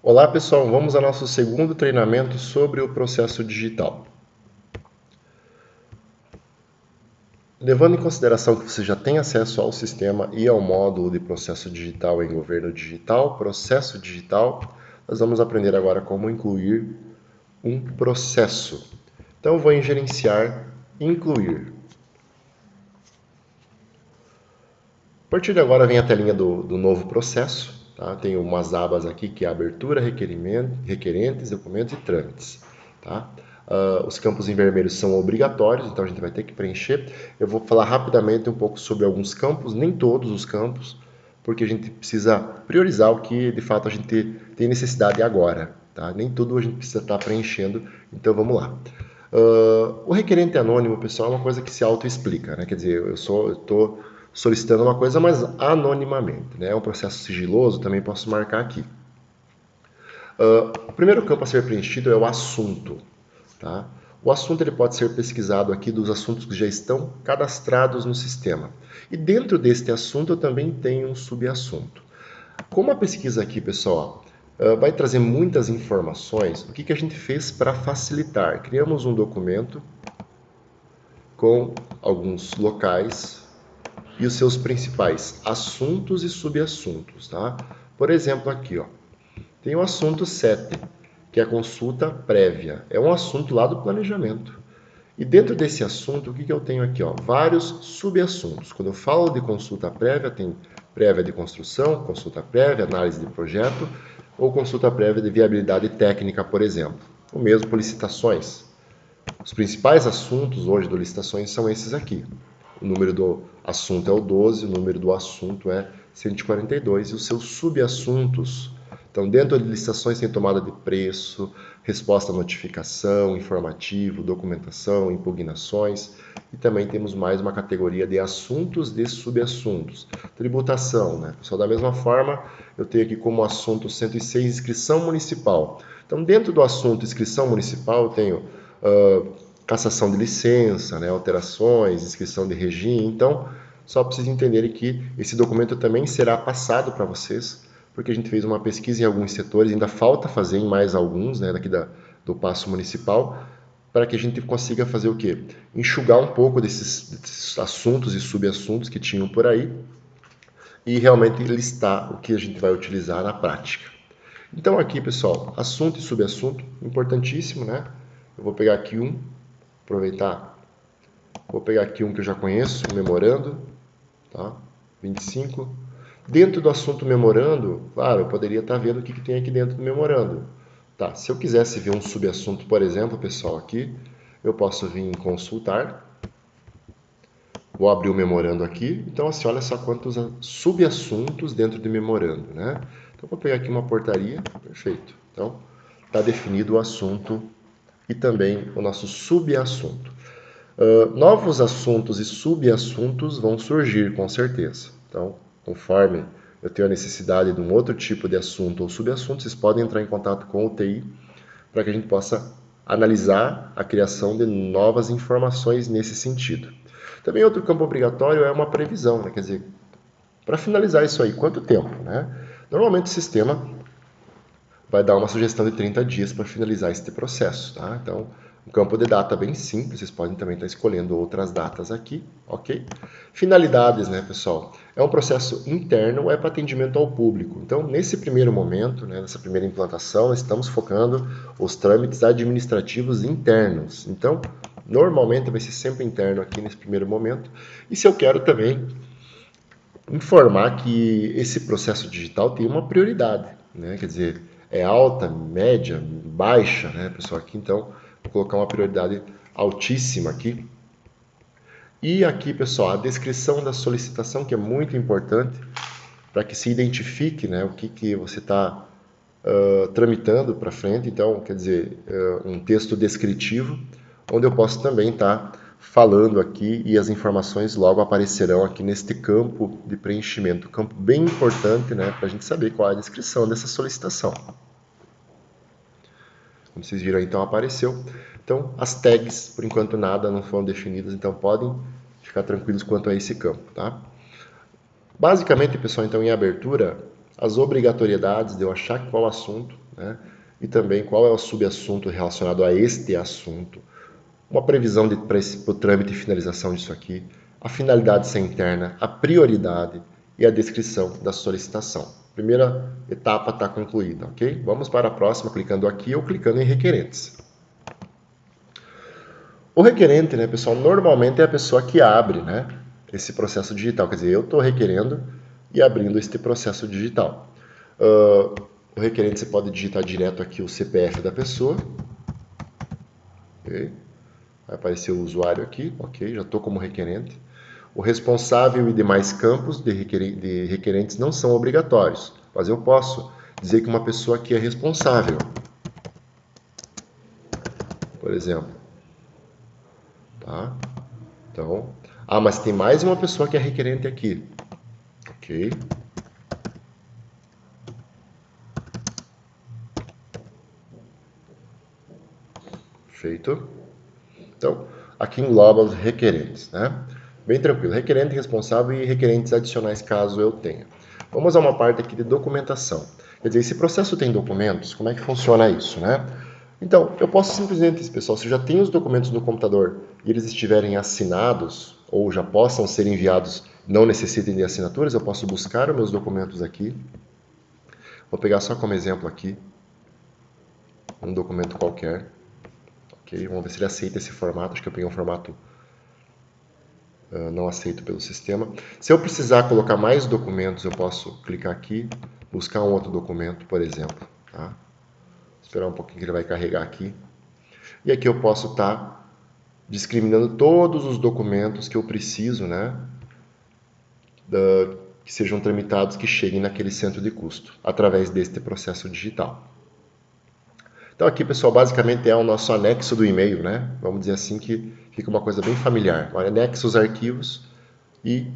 Olá pessoal, vamos ao nosso segundo treinamento sobre o processo digital. Levando em consideração que você já tem acesso ao sistema e ao módulo de processo digital em governo digital, processo digital, nós vamos aprender agora como incluir um processo. Então eu vou em gerenciar, incluir. A partir de agora vem a telinha do novo processo. Tá? Tem umas abas aqui que é abertura, requerentes, documentos e trâmites. Tá? Os campos em vermelho são obrigatórios, então a gente vai ter que preencher. Eu vou falar rapidamente um pouco sobre alguns campos, nem todos os campos, porque a gente precisa priorizar o que de fato a gente tem necessidade agora. Tá? Nem tudo a gente precisa estar preenchendo, então vamos lá. O requerente anônimo, pessoal, é uma coisa que se auto-explica, né? Quer dizer, eu estou solicitando uma coisa, mas anonimamente, né? É um processo sigiloso, também posso marcar aqui. O primeiro campo a ser preenchido é o assunto. Tá? O assunto ele pode ser pesquisado aqui dos assuntos que já estão cadastrados no sistema. E dentro deste assunto eu também tenho um subassunto. Como a pesquisa aqui, pessoal, vai trazer muitas informações, o que a gente fez para facilitar? Criamos um documento com alguns locais e os seus principais assuntos e subassuntos. Tá? Por exemplo, aqui, ó, tem o assunto 7, que é a consulta prévia. É um assunto lá do planejamento. E dentro desse assunto, o que eu tenho aqui? Ó? Vários subassuntos. Quando eu falo de consulta prévia, tem prévia de construção, consulta prévia, análise de projeto, ou consulta prévia de viabilidade técnica, por exemplo. O mesmo por licitações. Os principais assuntos hoje do licitações são esses aqui. O número do assunto é o 12, o número do assunto é 142 e os seus subassuntos. Então, dentro de licitações tem tomada de preço, resposta à notificação, informativo, documentação, impugnações e também temos mais uma categoria de assuntos de subassuntos. Tributação, né? Só da mesma forma, eu tenho aqui como assunto 106 inscrição municipal. Então, dentro do assunto inscrição municipal, eu tenho cassação de licença, né, alterações, inscrição de regime. Então, só preciso entenderem que esse documento também será passado para vocês, porque a gente fez uma pesquisa em alguns setores, ainda falta fazer em mais alguns, né, daqui do Paço Municipal, para que a gente consiga fazer o quê? Enxugar um pouco desses assuntos e subassuntos que tinham por aí e realmente listar o que a gente vai utilizar na prática. Então aqui, pessoal, assunto e subassunto, importantíssimo, né? Eu vou pegar aqui aproveitar, vou pegar aqui um que eu já conheço, o memorando, tá? 25. Dentro do assunto memorando, claro, eu poderia estar vendo o que tem aqui dentro do memorando. Tá, se eu quisesse ver um subassunto, por exemplo, pessoal, aqui, eu posso vir em consultar, vou abrir o memorando aqui, então assim, olha só quantos subassuntos dentro do memorando, né? Então vou pegar aqui uma portaria, perfeito. Então, está definido o assunto e também o nosso subassunto. Novos assuntos e subassuntos vão surgir, com certeza. Então, conforme eu tenho a necessidade de um outro tipo de assunto ou subassunto, vocês podem entrar em contato com o TI para que a gente possa analisar a criação de novas informações nesse sentido. Também outro campo obrigatório é uma previsão, né? Quer dizer, para finalizar isso aí, quanto tempo? Né? Normalmente o sistema vai dar uma sugestão de 30 dias para finalizar este processo. Tá? Então, um campo de data bem simples, vocês podem também estar escolhendo outras datas aqui, ok? Finalidades, né, pessoal? É um processo interno ou é para atendimento ao público? Então, nesse primeiro momento, né, nessa primeira implantação, estamos focando os trâmites administrativos internos. Então, normalmente vai ser sempre interno aqui nesse primeiro momento. E se eu quero também informar que esse processo digital tem uma prioridade, né? Quer dizer, é alta, média, baixa, né, pessoal? Aqui, então, vou colocar uma prioridade altíssima aqui. E aqui, pessoal, a descrição da solicitação, que é muito importante para que se identifique, né, o que você está tramitando para frente. Então, quer dizer, um texto descritivo, onde eu posso também estar falando aqui e as informações logo aparecerão aqui neste campo de preenchimento. Campo bem importante, né, para a gente saber qual é a descrição dessa solicitação. Como vocês viram, então apareceu. Então, as tags, por enquanto nada, não foram definidas, então podem ficar tranquilos quanto a esse campo, tá? Basicamente, pessoal, então em abertura, as obrigatoriedades de eu achar qual assunto, né? E também qual é o subassunto relacionado a este assunto, uma previsão para o trâmite e finalização disso aqui, a finalidade ser interna, a prioridade e a descrição da solicitação. Primeira etapa está concluída, ok? Vamos para a próxima, clicando aqui ou clicando em requerentes. O requerente, né, pessoal, normalmente é a pessoa que abre, né, esse processo digital. Quer dizer, eu estou requerendo e abrindo este processo digital. O requerente você pode digitar direto aqui o CPF da pessoa. Okay. Vai aparecer o usuário aqui, ok, já estou como requerente. O responsável e demais campos de requerentes não são obrigatórios, mas eu posso dizer que uma pessoa aqui é responsável. Por exemplo. Tá? Então, mas tem mais uma pessoa que é requerente aqui. Ok. Feito. Então, aqui engloba os requerentes, né? Bem tranquilo. Requerente, responsável e requerentes adicionais, caso eu tenha. Vamos a uma parte aqui de documentação. Quer dizer, esse processo tem documentos, como é que funciona isso, né? Então, eu posso simplesmente, pessoal, se eu já tenho os documentos no computador e eles estiverem assinados, ou já possam ser enviados, não necessitem de assinaturas, eu posso buscar os meus documentos aqui. Vou pegar só como exemplo aqui, um documento qualquer. Ok, vamos ver se ele aceita esse formato, acho que eu peguei um formato não aceito pelo sistema. Se eu precisar colocar mais documentos, eu posso clicar aqui, buscar um outro documento, por exemplo. Tá? Esperar um pouquinho que ele vai carregar aqui. E aqui eu posso estar discriminando todos os documentos que eu preciso, né, que sejam tramitados, que cheguem naquele centro de custo, através deste processo digital. Então aqui, pessoal, basicamente é o nosso anexo do e-mail, né? Vamos dizer assim que fica uma coisa bem familiar. O anexo os arquivos e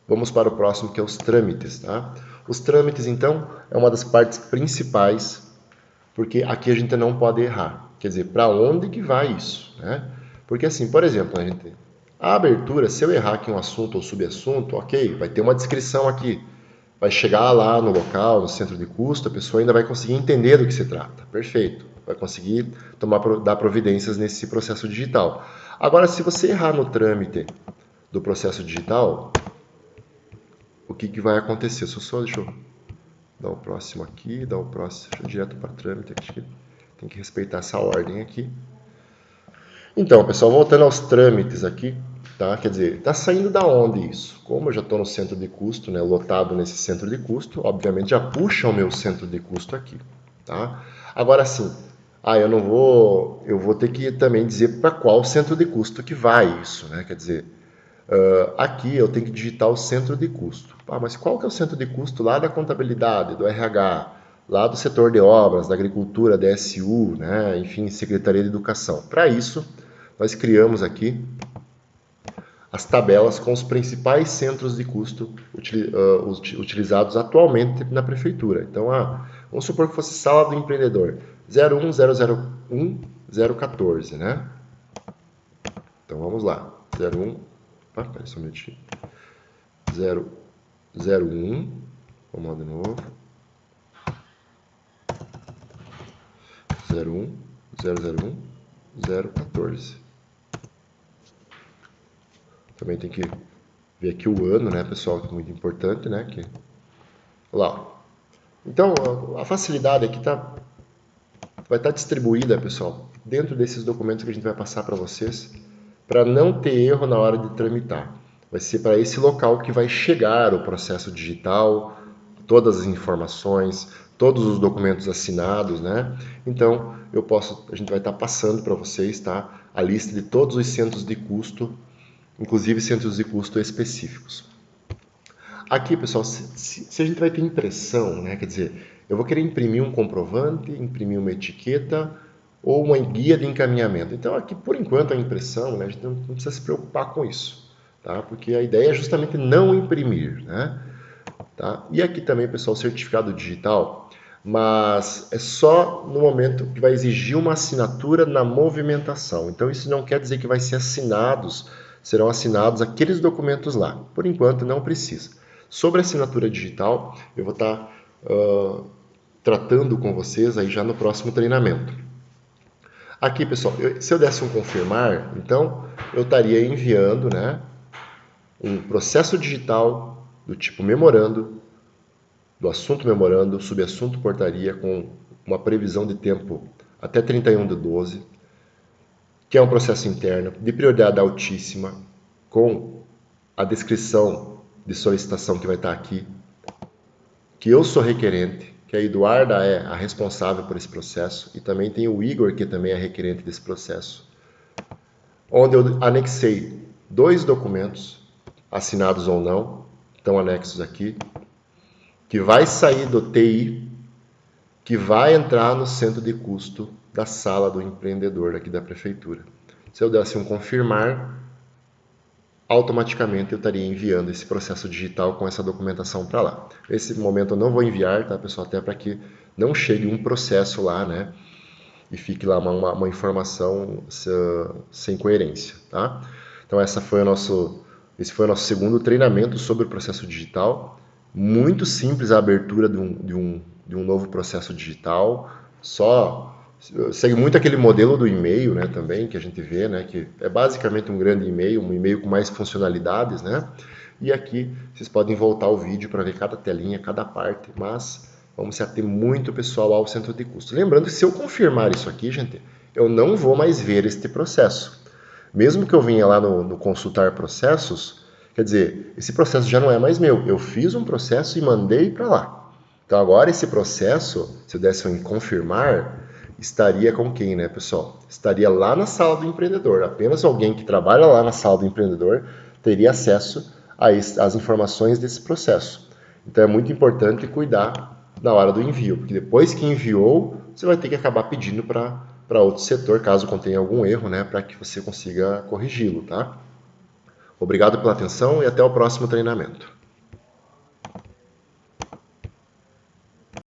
vamos para o próximo, que é os trâmites, tá? Os trâmites, então, é uma das partes principais, porque aqui a gente não pode errar. Quer dizer, para onde que vai isso, né? Porque assim, por exemplo, a abertura, se eu errar aqui um assunto ou subassunto, ok, vai ter uma descrição aqui. Vai chegar lá no local, no centro de custo, a pessoa ainda vai conseguir entender do que se trata. Perfeito. Vai conseguir dar providências nesse processo digital. Agora, se você errar no trâmite do processo digital, o que vai acontecer? Deixa eu dar o próximo aqui, dar o próximo direto para trâmite. Acho que tem que respeitar essa ordem aqui. Então, pessoal, voltando aos trâmites aqui, tá? Quer dizer, está saindo da onde isso? Como eu já estou no centro de custo, né, lotado nesse centro de custo, obviamente já puxa o meu centro de custo aqui, tá? Agora sim, eu vou ter que também dizer para qual centro de custo que vai isso, né? Quer dizer, aqui eu tenho que digitar o centro de custo. Mas qual que é o centro de custo lá da contabilidade, do RH, lá do setor de obras, da agricultura, da SU, né? Enfim, Secretaria de Educação? Para isso, nós criamos aqui as tabelas com os principais centros de custo utilizados atualmente na prefeitura. Então, vamos supor que fosse sala do empreendedor 01001 014, né? Então, vamos lá. 01, peraí só um minutinho. 001, vamos lá de novo. 001, 001, 014. Também tem que ver aqui o ano, né, pessoal, que é muito importante, né? Lá. Então, a facilidade aqui vai estar distribuída, pessoal, dentro desses documentos que a gente vai passar para vocês, para não ter erro na hora de tramitar. Vai ser para esse local que vai chegar o processo digital, todas as informações, todos os documentos assinados, né? Então, a gente vai estar passando para vocês, tá? A lista de todos os centros de custo, inclusive centros de custo específicos. Aqui, pessoal, se a gente vai ter impressão, né? Quer dizer, eu vou querer imprimir um comprovante, imprimir uma etiqueta ou uma guia de encaminhamento. Então, aqui, por enquanto, a impressão, né? A gente não precisa se preocupar com isso, tá? Porque a ideia é justamente não imprimir, né? Tá? E aqui também, pessoal, certificado digital, mas é só no momento que vai exigir uma assinatura na movimentação. Então, isso não quer dizer que vai ser serão assinados aqueles documentos lá. Por enquanto, não precisa. Sobre a assinatura digital, eu vou estar tratando com vocês aí já no próximo treinamento. Aqui, pessoal, se eu desse um confirmar, então eu estaria enviando, né, um processo digital do tipo memorando, do assunto memorando, subassunto portaria, com uma previsão de tempo até 31/12, que é um processo interno de prioridade altíssima, com a descrição de solicitação que vai estar aqui, que eu sou requerente, que a Eduarda é a responsável por esse processo, e também tem o Igor, que também é requerente desse processo, onde eu anexei 2 documentos, assinados ou não, estão anexos aqui, que vai sair do TI, que vai entrar no centro de custo da sala do empreendedor aqui da prefeitura. Se eu desse um confirmar, automaticamente eu estaria enviando esse processo digital com essa documentação para lá. Nesse momento eu não vou enviar, tá, pessoal? Até para que não chegue um processo lá, né? E fique lá uma informação sem coerência, tá? Então esse foi o nosso segundo treinamento sobre o processo digital. Muito simples a abertura de um novo processo digital. Só segue muito aquele modelo do e-mail, né, também, que a gente vê, né, que é basicamente um grande e-mail, um e-mail com mais funcionalidades, né? E aqui vocês podem voltar o vídeo para ver cada telinha, cada parte, mas vamos se ater muito, pessoal, ao centro de custo. Lembrando que se eu confirmar isso aqui, gente, eu não vou mais ver este processo. Mesmo que eu venha lá no consultar processos, quer dizer, esse processo já não é mais meu. Eu fiz um processo e mandei para lá. Então agora esse processo, se eu desse um confirmar, estaria com quem, né, pessoal? Estaria lá na sala do empreendedor. Apenas alguém que trabalha lá na sala do empreendedor teria acesso às informações desse processo. Então é muito importante cuidar na hora do envio, porque depois que enviou, você vai ter que acabar pedindo para outro setor, caso contenha algum erro, né, para que você consiga corrigi-lo, tá? Obrigado pela atenção e até o próximo treinamento.